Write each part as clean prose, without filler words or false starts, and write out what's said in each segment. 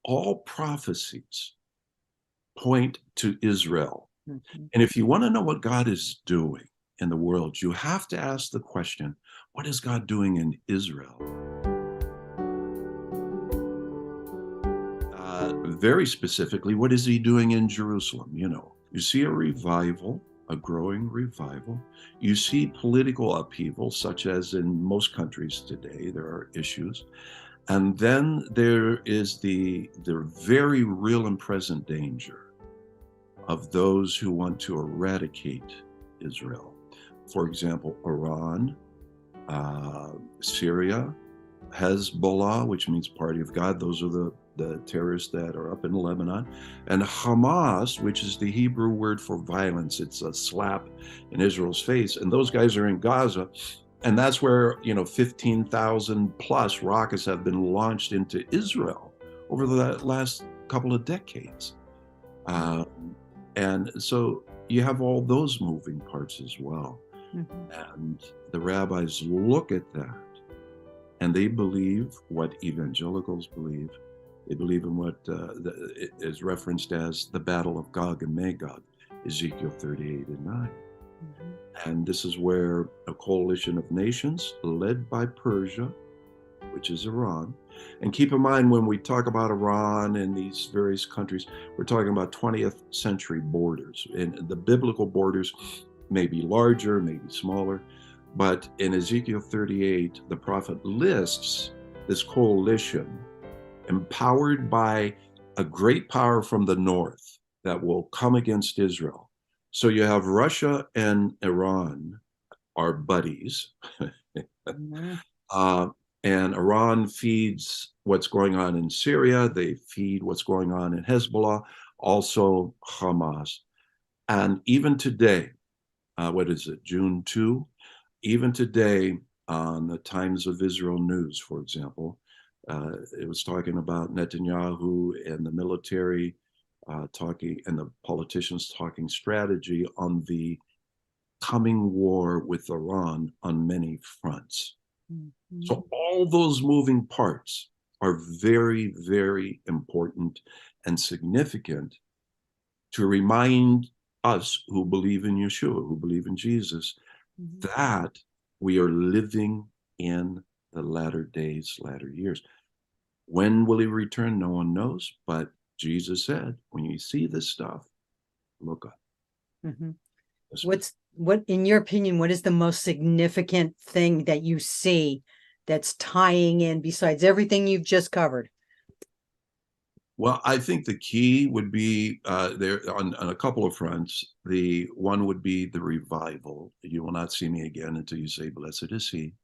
all prophecies point to Israel. Mhm. And if you want to know what God is doing in the world, you have to ask the question, what is God doing in Israel? Very specifically, what is he doing in Jerusalem? You see a revival, a growing revival. You see political upheaval, such as in most countries today, there are issues. And then there is the very real and present danger of those who want to eradicate Israel. For example, Iran, Syria, Hezbollah, which means Party of God. Those are the terrorists that are up in Lebanon. And Hamas, which is the Hebrew word for violence. It's a slap in Israel's face. And those guys are in Gaza. And that's where, 15,000 plus rockets have been launched into Israel over the last couple of decades. And so you have all those moving parts as well. Mhm. And the rabbis look at that and they believe what evangelicals believe. They believe in what is referenced as the Battle of Gog and Magog, Ezekiel 38 and 9. Mhm. And this is where a coalition of nations led by Persia, which is Iran. And keep in mind, when we talk about Iran and these various countries, we're talking about 20th century borders. And the biblical borders may be larger, may be smaller. But in Ezekiel 38, the prophet lists this coalition empowered by a great power from the north that will come against Israel. So you have Russia and Iran are buddies. Mhm. uh, and Iran feeds what's going on in Syria. They feed what's going on in Hezbollah, also Hamas. And even today, what is it, June 2? Even today, on the Times of Israel News, for example, it was talking about Netanyahu and the military talking and the politicians talking strategy on the coming war with Iran on many fronts. Mhm. So all those moving parts are very, very important and significant to remind us who believe in Yeshua, who believe in Jesus, Mhm. that we are living in the latter days, latter years. When will he return? No one knows. But Jesus said, when you see this stuff, look up. Mhm. Yes, ma'am. What, in your opinion, what is the most significant thing that you see that's tying in besides everything you've just covered? Well, I think the key would be there on a couple of fronts. The one would be the revival. You will not see me again until you say, "Blessed is he,"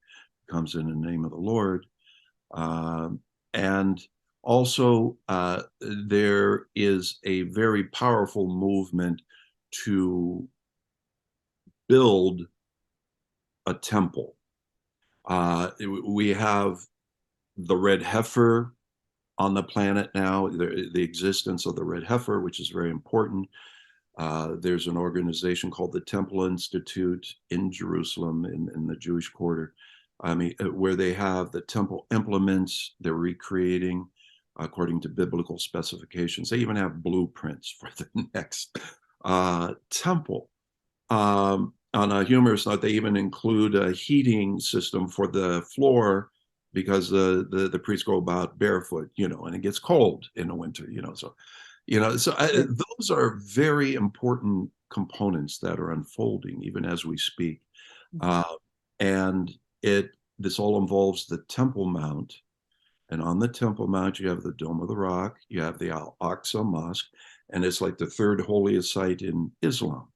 comes in the name of the Lord. And also, there is a very powerful movement to build a temple. We have the red heifer on the planet now, the existence of the red heifer, which is very important. There's an organization called the Temple Institute in Jerusalem, in the Jewish quarter, I mean, where they have the temple implements they're recreating according to biblical specifications. They even have blueprints for the next temple. On a humorous note, they even include a heating system for the floor because the priests go about barefoot, and it gets cold in the winter, Sure. those are very important components that are unfolding even as we speak. Mhm. Uh, and this all involves the Temple Mount. And on the Temple Mount, you have the Dome of the Rock, you have the Al Aqsa Mosque, and it's like the third holiest site in Islam.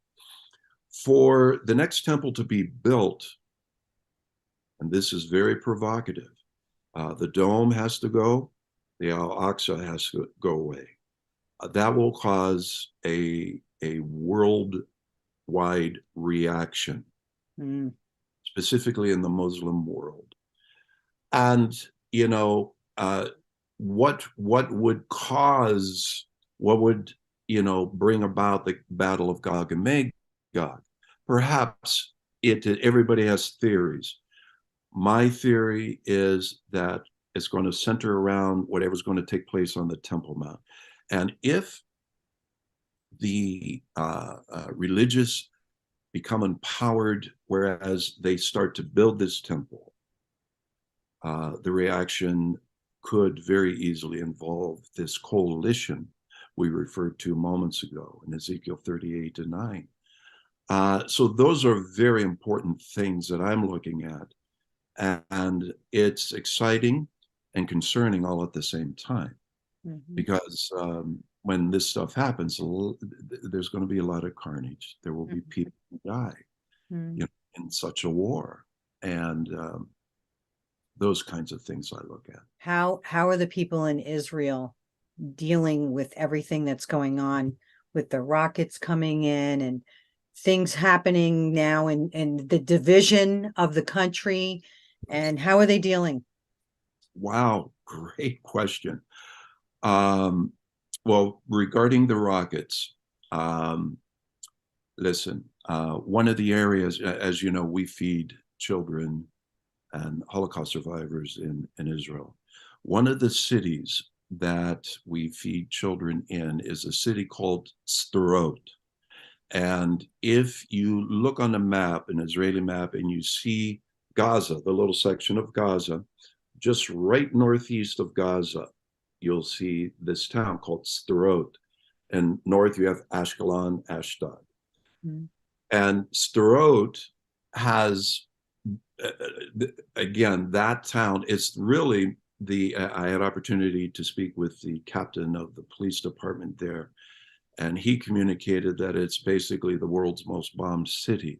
For the next temple to be built, and this is very provocative, the dome has to go, the Al Aqsa has to go away. That will cause a worldwide reaction, Mm. specifically in the Muslim world. And what would cause, what would bring about the battle of Gog and Magog? Perhaps everybody has theories. My theory is that it's going to center around whatever's going to take place on the Temple Mount. And if the religious become empowered, whereas they start to build this temple, the reaction could very easily involve this coalition we referred to moments ago in Ezekiel 38:9. So those are very important things that I'm looking at. And it's exciting and concerning all at the same time, because when this stuff happens, there's going to be a lot of carnage. There will be people who die, in such a war. And those kinds of things I look at. How are the people in Israel dealing with everything that's going on with the rockets coming in and things happening now in the division of the country, and how are they dealing? Wow, great question. Well, regarding the rockets, listen, one of the areas, as you know, we feed children and Holocaust survivors in Israel. One of the cities that we feed children in is a city called Sderot. And if you look on the map, an Israeli map, and you see Gaza, the little section of Gaza, just right northeast of Gaza, you'll see this town called Sderot. And north, you have Ashkelon, Ashdod. And Sderot has, again, that town is really I had opportunity to speak with the captain of the police department there, and he communicated that it's basically the world's most bombed city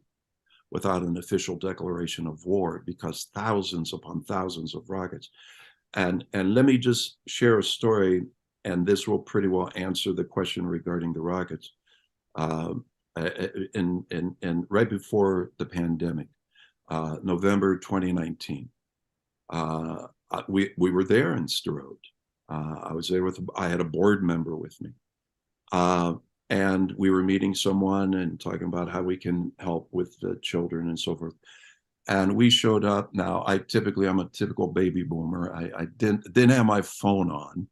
without an official declaration of war, because thousands upon thousands of rockets. And let me just share a story, and this will pretty well answer the question regarding the rockets. And right before the pandemic, November 2019, we were there in Sderot. I was there I had a board member with me. And we were meeting someone and talking about how we can help with the children and so forth. And we showed up. Now, I'm a typical baby boomer. I didn't have my phone on.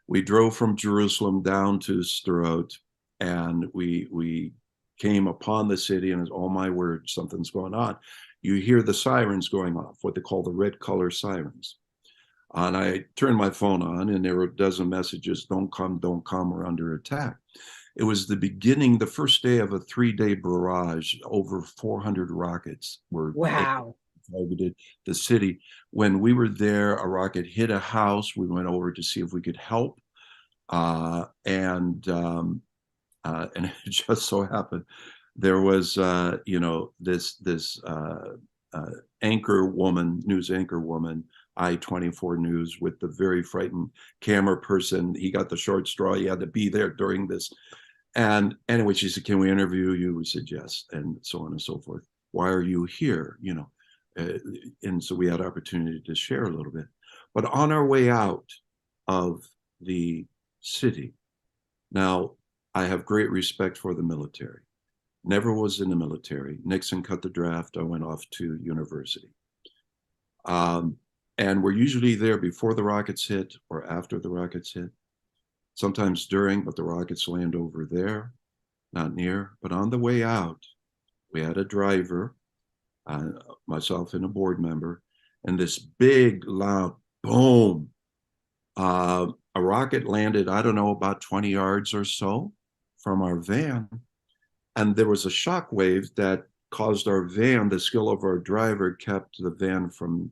We drove from Jerusalem down to Sderot, and we came upon the city, and oh my word, something's going on. You hear the sirens going off, what they call the red color sirens. And I turned my phone on, and there were a dozen messages: don't come, we're under attack. It was the beginning, the first day of a 3-day barrage. Over 400 rockets were targeted the city. When we were there, a rocket hit a house. We went over to see if we could help. And it just so happened there was, this anchor woman, news anchor woman, I-24 News, with the very frightened camera person. He got the short straw. He had to be there during this. And anyway, she said, "Can we interview you?" We said, "Yes," and so on and so forth. "Why are you here?" And so we had opportunity to share a little bit. But on our way out of the city, now I have great respect for the military. Never was in the military. Nixon cut the draft. I went off to university. And we're usually there before the rockets hit or after the rockets hit. Sometimes during, but the rockets land over there, not near. But on the way out, we had a driver, myself and a board member, and this big, loud boom. A rocket landed, I don't know, about 20 yards or so from our van. And there was a shock wave that caused our van, the skill of our driver kept the van from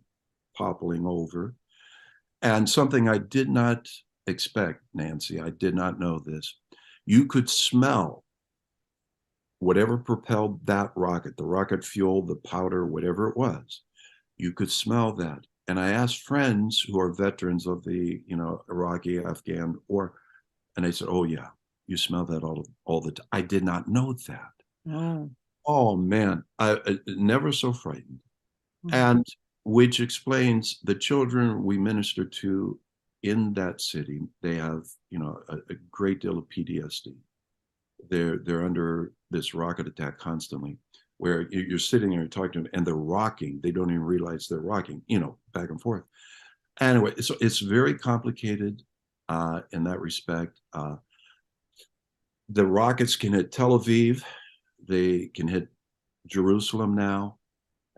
toppling over. And something I did not expect, Nancy, I did not know this. You could smell whatever propelled that rocket, the rocket fuel, the powder, whatever it was. You could smell that. And I asked friends who are veterans of the, Iraqi, Afghan, and they said, "Oh yeah, you smell that all the time." I did not know that. Oh man, I never so frightened. And which explains the children we minister to in that city. They have, a great deal of PTSD. They're under this rocket attack constantly, where you're sitting there talking to them and they're rocking. They don't even realize they're rocking, back and forth. Anyway, so it's very complicated in that respect. The rockets can hit Tel Aviv, they can hit Jerusalem now,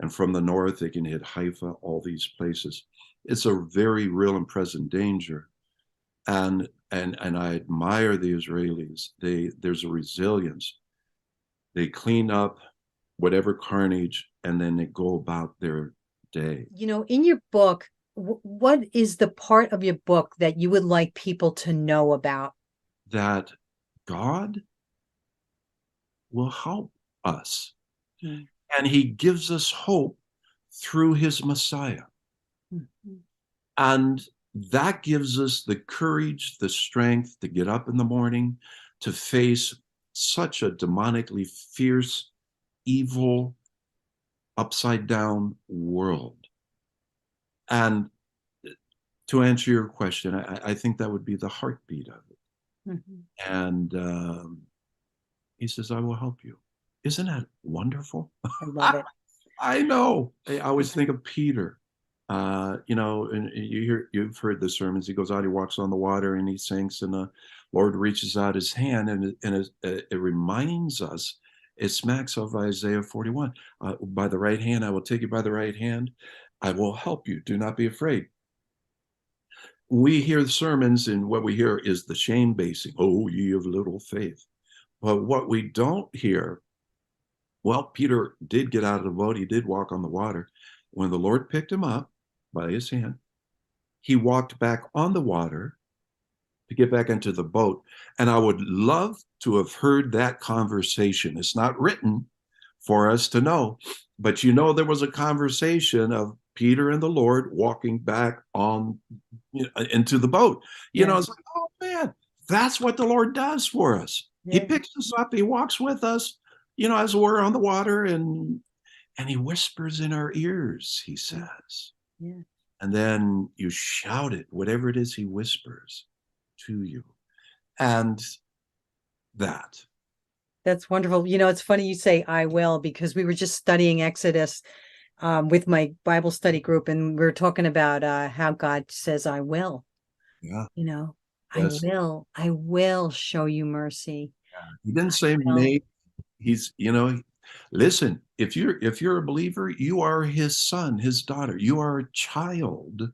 and from the north they can hit Haifa, all these places. It's a very real and present danger. And I admire the Israelis. There's a resilience. They clean up whatever carnage and then they go about their day. In your book, what is the part of your book that you would like people to know about? That God will help us. Mm. And he gives us hope through his Messiah. Mm-hmm. And that gives us the courage, the strength to get up in the morning, to face such a demonically fierce, evil, upside down world. And to answer your question, I think that would be the heartbeat of it. Mm-hmm. And he says, I will help you. Isn't that wonderful? I love it. I know. I always think of Peter. And you've heard the sermons. He goes out, he walks on the water, and he sinks, and the Lord reaches out his hand, and it reminds us. It smacks of Isaiah 41. By the right hand, I will take you by the right hand. I will help you. Do not be afraid. We hear the sermons, and what we hear is the shame basing. Oh, ye of little faith. But what we don't hear, well, Peter did get out of the boat. He did walk on the water. When the Lord picked him up by his hand, he walked back on the water to get back into the boat. And I would love to have heard that conversation. It's not written for us to know, but there was a conversation of Peter and the Lord walking back on into the boat. Yeah. It's like, oh man, that's what the Lord does for us. He Yeah. picks us up, he walks with us, as we're on the water, and he whispers in our ears, he says. Yeah. And then you shout it, whatever it is he whispers to you. And that's wonderful. It's funny you say I will, because we were just studying Exodus with my Bible study group, and we were talking about how God says I will. yeah, yes. I will show you mercy. He didn't say Well, may. He's, listen, if you're a believer, you are his son, his daughter. You are a child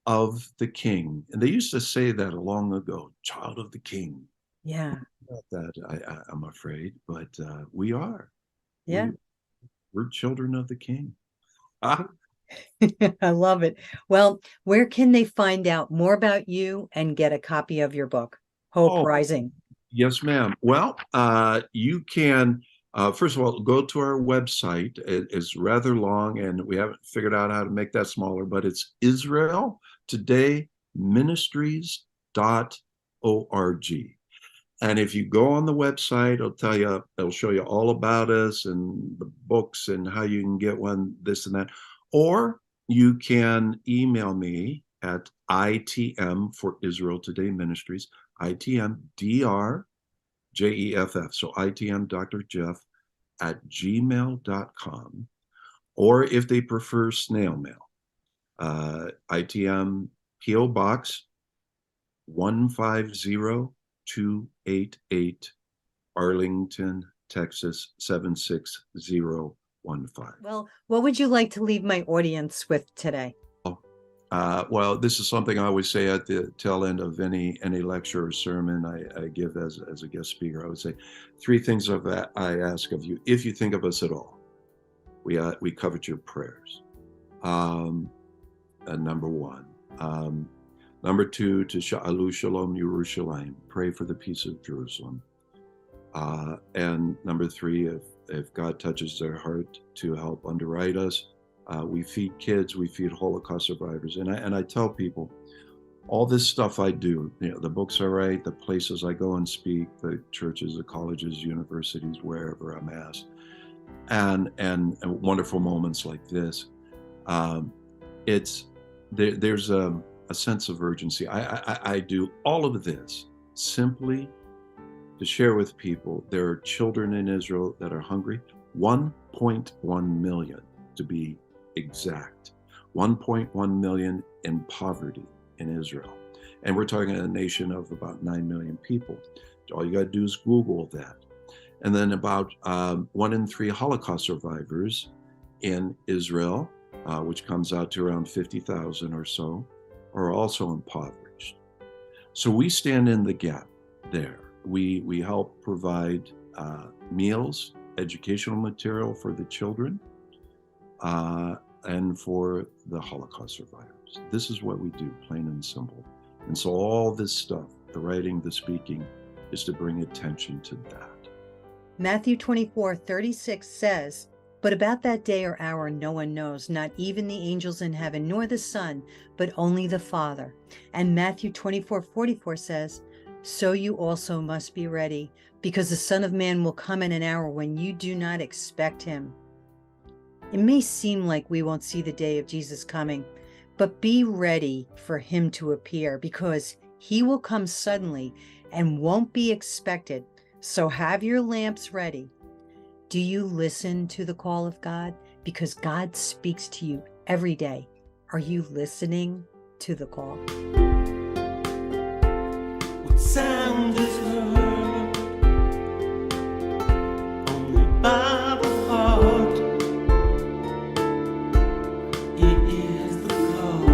of the king. And they used to say that long ago, child of the king. yeah. Not that I'm afraid, but we are. Yeah. We're children of the king. Ah, I love it. Well, where can they find out more about you and get a copy of your book, Hope oh, Rising? yes, ma'am. Well, you can, first of all, go to our website. It is rather long, and we haven't figured out how to make that smaller, but it's Israel Today Ministries.org. And if you go on the website, it'll show you all about us and the books and how you can get one, this and that. Or you can email me at ITM for Israel Today Ministries, ITMDRJEFF. So ITM Dr. Jeff at gmail.com. Or if they prefer snail mail, ITM PO Box 150288, Arlington, Texas 76015. Well, what would you like to leave my audience with today? Well, this is something I always say at the tail end of any lecture or sermon I give as a guest speaker. I would say three things I ask of you. If you think of us at all, we covet your prayers. Number one. Number two, to Sha'alu Shalom Yerushalayim, pray for the peace of Jerusalem. And number three, if God touches their heart to help underwrite us, we feed kids, we feed Holocaust survivors. And I tell people, all this stuff I do, the books I write, the places I go and speak, the churches, the colleges, universities, wherever I'm asked, and wonderful moments like this, there's a sense of urgency. I do all of this simply to share with people there are children in Israel that are hungry, 1.1 million to be exact. 1.1 million in poverty in Israel. And we're talking a nation of about 9 million people. All you got to do is Google that. And then about 1 in 3 Holocaust survivors in Israel, which comes out to around 50,000 or so, are also impoverished. So we stand in the gap there. We help provide meals, educational material for the children, and for the Holocaust survivors. This is what we do, plain and simple. And so all this stuff, the writing, the speaking, is to bring attention to that. Matthew 24:36 says, "But about that day or hour no one knows, not even the angels in heaven, nor the Son, but only the Father." And Matthew 24:44 says, "So you also must be ready, because the Son of Man will come in an hour when you do not expect him." It may seem like we won't see the day of Jesus coming, but be ready for him to appear, because he will come suddenly and won't be expected. So have your lamps ready. Do you listen to the call of God? Because God speaks to you every day. Are you listening to the call? What sound is heard only by the heart? It is the call.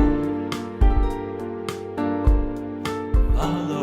Follow